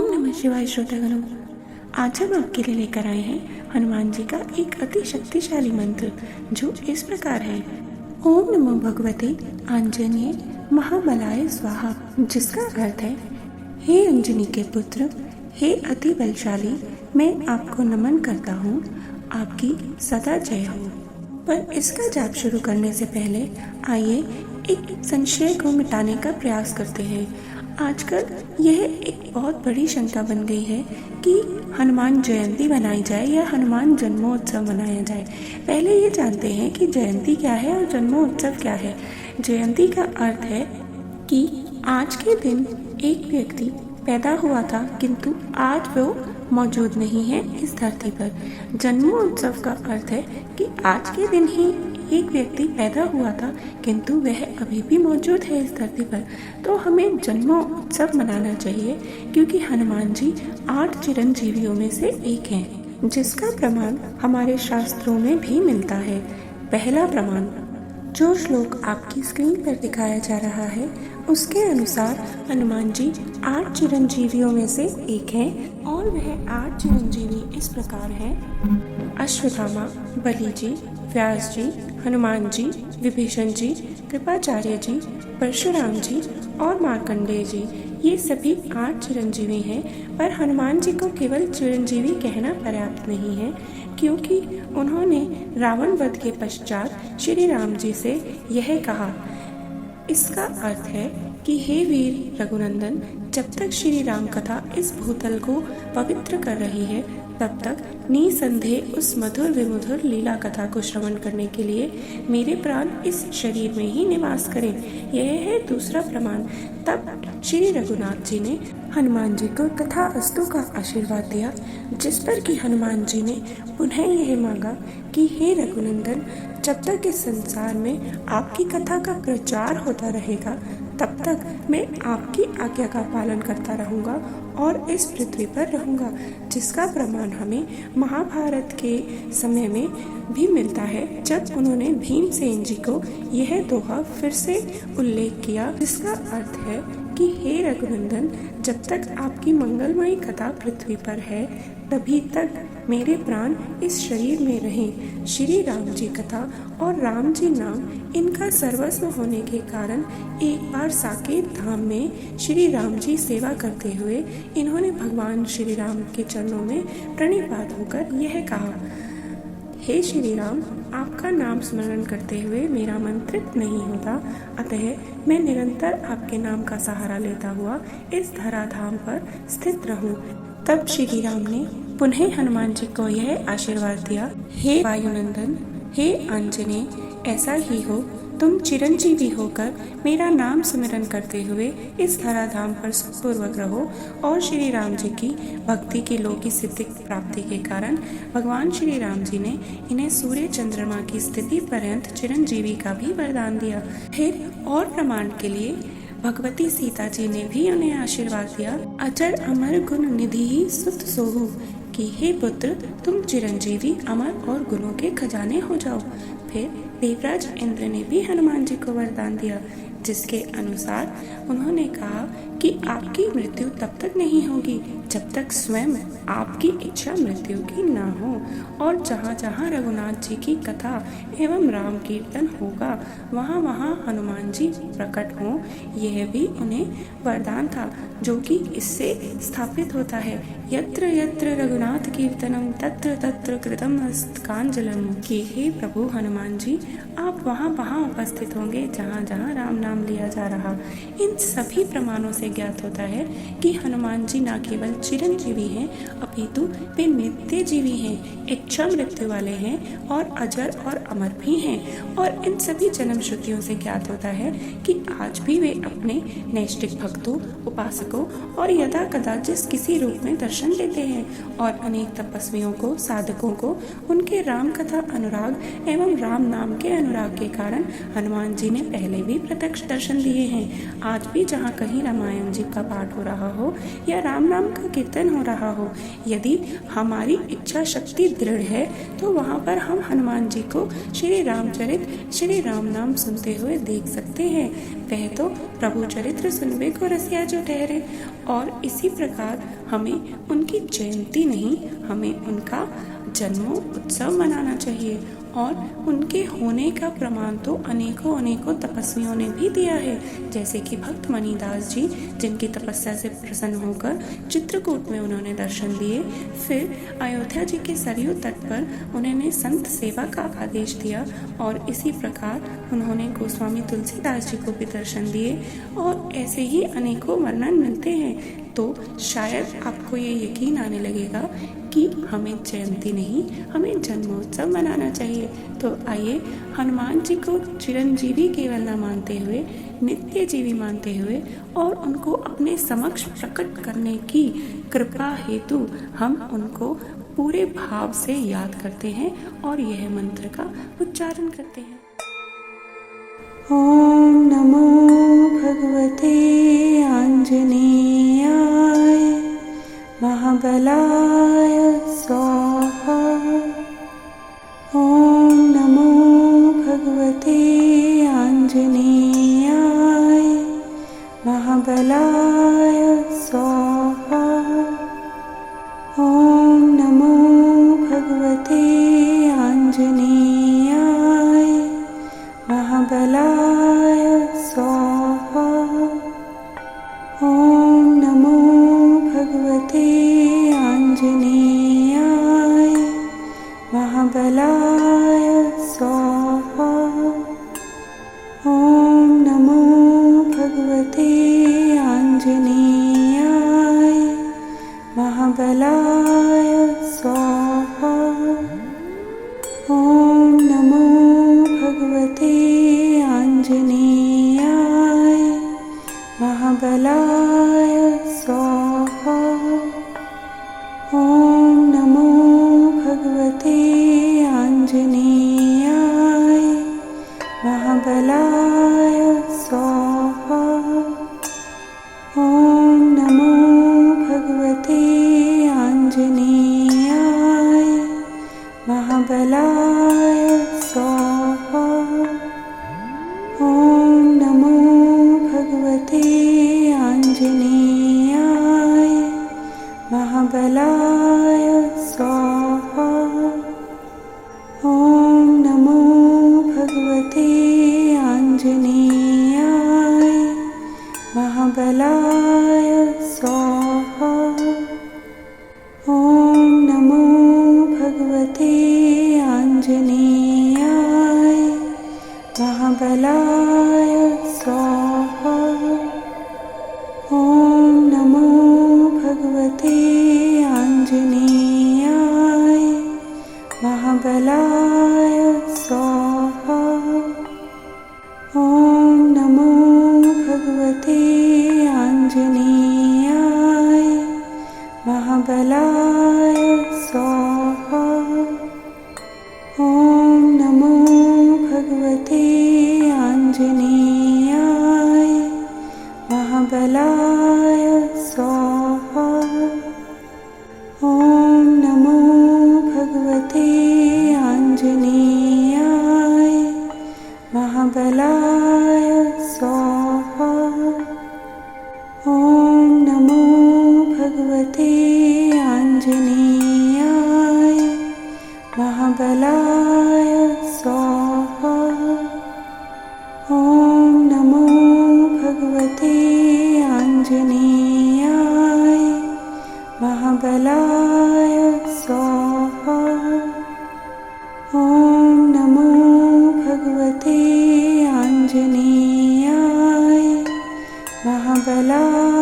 नमः शिवाय श्रोतागणों। आज हम आपके लिए लेकर आए हैं हनुमान जी का एक अति शक्तिशाली मंत्र जो इस प्रकार है। ओम नमो भगवते आंजनेय महाबलाय स्वाहा, जिसका अर्थ है हे अंजनी के पुत्र, हे अति बलशाली, मैं आपको नमन करता हूँ, आपकी सदा जय हो। पर इसका जाप शुरू करने से पहले आइए एक संशय को मिटाने का प्रयास करते हैं। आजकल यह एक बहुत बड़ी शंका बन गई है कि हनुमान जयंती मनाई जाए या हनुमान जन्मोत्सव मनाया जाए। पहले ये जानते हैं कि जयंती क्या है और जन्मोत्सव क्या है। जयंती का अर्थ है कि आज के दिन एक व्यक्ति पैदा हुआ था किंतु आज वो मौजूद नहीं है इस धरती पर। जन्मोत्सव का अर्थ है कि आज के दिन ही एक व्यक्ति पैदा हुआ था किंतु वह अभी भी मौजूद है इस धरती पर। तो हमें जन्मोत्सव मनाना चाहिए क्योंकि हनुमान जी 8 चिरंजीवियों में से एक हैं, जिसका प्रमाण हमारे शास्त्रों में भी मिलता है। पहला प्रमाण, जो श्लोक आपकी स्क्रीन पर दिखाया जा रहा है उसके अनुसार हनुमान जी 8 चिरंजीवियों में से एक हैं और वह 8 चिरंजीवी इस प्रकार हैं: अश्वत्थामा, बलि जी, व्यास जी, हनुमान जी, विभीषण जी, कृपाचार्य जी, परशुराम जी और मार्कंडेय जी। ये सभी 8 चिरंजीवी हैं, पर हनुमान जी को केवल चिरंजीवी कहना पर्याप्त नहीं है क्योंकि उन्होंने रावण वध के पश्चात श्री राम जी से यह कहा। इसका अर्थ है कि हे वीर रघुनंदन, जब तक श्री राम कथा इस भूतल को पवित्र कर रही है तब तक निसंदेह उस मधुर विमधुर लीला कथा को श्रवण करने के लिए मेरे प्राण इस शरीर में ही निवास करें। यह है दूसरा प्रमाण। तब श्री रघुनाथ जी ने हनुमान जी को तथा अस्तु का आशीर्वाद दिया, जिस पर कि हनुमान जी ने पुनः यह मांगा कि हे रघुनंदन, जब तक इस संसार में आपकी कथा का प्रचार होता रहेगा तब तक मैं आपकी आज्ञा का पालन करता रहूँगा और इस पृथ्वी पर रहूँगा, जिसका प्रमाण हमें महाभारत के समय में भी मिलता है जब उन्होंने भीमसेन जी को यह दोहा फिर से उल्लेख किया, जिसका अर्थ है कि हे रघुनंदन, जब तक आपकी मंगलमयी कथा पृथ्वी पर है तभी तक मेरे प्राण इस शरीर में रहें। श्री राम जी कथा और राम जी नाम इनका सर्वस्व होने के कारण एक बार साकेत धाम में श्री राम जी सेवा करते हुए इन्होंने भगवान श्री राम के चरणों में प्रणिपात होकर यह कहा, हे श्री राम, आपका नाम स्मरण करते हुए मेरा मन तृप्त नहीं होता, अतः मैं निरंतर आपके नाम का सहारा लेता हुआ इस धराधाम पर स्थित रहूं। तब श्री राम ने पुनः हनुमान जी को यह आशीर्वाद दिया, हे वायुनंदन, हे आंजनेय, ऐसा ही हो, तुम चिरंजीवी होकर मेरा नाम स्मरण करते हुए इस धराधाम पर सुखपूर्वक रहो। और श्री राम जी की भक्ति की लौकिक सिद्धि प्राप्ति के कारण भगवान श्री राम जी ने इन्हें सूर्य चंद्रमा की स्थिति पर्यंत चिरंजीवी का भी वरदान दिया। फिर और प्रमाण के लिए भगवती सीता जी ने भी उन्हें आशीर्वाद दिया, अजर अमर गुण निधि सुत सोहु, कि हे पुत्र, तुम चिरंजीवी अमर और गुणों के खजाने हो जाओ। फिर देवराज इंद्र ने भी हनुमान जी को वरदान दिया, जिसके अनुसार उन्होंने कहा कि आपकी मृत्यु तब तक नहीं होगी जब तक स्वयं आपकी इच्छा मृत्यु की ना हो। और जहाँ जहाँ रघुनाथ जी की कथा एवं राम कीर्तन होगा वहाँ वहाँ हनुमान जी प्रकट हों, यह भी उन्हें वरदान था, जो कि इससे स्थापित होता है, यत्र यत्र रघुनाथ कीर्तनम तत्र तत्र कृतम हस्तकांजलम, कि हे प्रभु हनुमान जी, आप वहाँ वहाँ उपस्थित होंगे जहाँ जहाँ राम नाम लिया जा रहा। इन सभी प्रमाणों से ज्ञात होता है कि हनुमान जी न केवल चिरंजीवी हैं अपितु वे नित्य जीवी हैं, इच्छा मृत्यु वाले हैं और अजर और अमर भी हैं। और इन सभी जन्म श्रुतियों से ज्ञात होता है कि आज भी वे अपने नैष्ठिक भक्तों, उपासकों और यदा कदा जिस किसी रूप में दर्शन देते हैं और अनेक तपस्वियों को, साधकों को उनके राम कथा अनुराग एवं राम नाम के अनुराग के कारण हनुमान जी ने पहले भी प्रत्यक्ष प्रत्यक्ष दर्शन दिए हैं। आज भी जहाँ कहीं रामायण जी का पाठ हो रहा हो या राम नाम का कीर्तन हो रहा हो, यदि हमारी इच्छा शक्ति दृढ़ है तो वहाँ पर हम हनुमान जी को श्री रामचरित श्री राम नाम सुनते हुए देख सकते हैं। वह तो प्रभु चरित्र सुनबे को रसिया जो ठहरे। और इसी प्रकार हमें उनकी जयंती नहीं, हमें उनका जन्मोत्सव मनाना चाहिए। और उनके होने का प्रमाण तो अनेकों अनेकों तपस्वियों ने भी दिया है, जैसे कि भक्त मणिदास जी, जिनकी तपस्या से प्रसन्न होकर चित्रकूट में उन्होंने दर्शन दिए। फिर अयोध्या जी के सरयू तट पर उन्होंने संत सेवा का आदेश दिया और इसी प्रकार उन्होंने गोस्वामी तुलसीदास जी को भी दर्शन दिए। और ऐसे ही अनेकों वर्णन मिलते हैं। तो शायद आपको ये यकीन आने लगेगा कि हमें जयंती नहीं, हमें जन्मोत्सव मनाना चाहिए। तो आइए हनुमान जी को चिरंजीवी केवल न मानते हुए, नित्य जीवी मानते हुए और उनको अपने समक्ष प्रकट करने की कृपा हेतु हम उनको पूरे भाव से याद करते हैं और यह मंत्र का उच्चारण करते हैं। ओम नमो भगवते आंजनेयाय महाबलाय स्वाहा। ओम नमो भगवते आंजनेयाय महाबलाय स्वाहा। ओम नमो भगवते आंजनेयाय महाबलाय स्वाहा। ओम नमो भगवते आंजनेयाय महाबलाय स्वाहा। ओम नमो भगवते आंजनेयाय महाबलाय स्वाहा। ओम नमो भगवते आंजनेयाय महाबलाय स्वाहा। ओम नमो भगवते आंजनेयाय महाबलाय स्वाहा। ओम नमो भगवते आंजनेयाय महाबलाय स्वाहा। ओम नमो भगवते आंजनेयाय महाबलाय स्वाहा। ओम नमो भगवते आंजनेयाय महाबलाय स्वाहा। ओम नमो भगवते आंजनेयाय महाबलाय स्वाहा। ओम नमो भगवते आंजनेयाय महाबलाय स्वाहा। ओम नमो भगवते आंजनेयाय महाबलाय स्वाहा। ओम नमो भगवते आंजनेयाय महाबलाय स्वाहा। ओम नमो भगवते आंजनेयाय महाबलाय स्वाहा। ओम नमो भगवते आंजनेयाय महाबलाय स्वाहा। ओम नमो भगवते आंजनेयाय महाबलाय स्वाहा। ओम नमो भगवते आंजनेयाय महाबलाय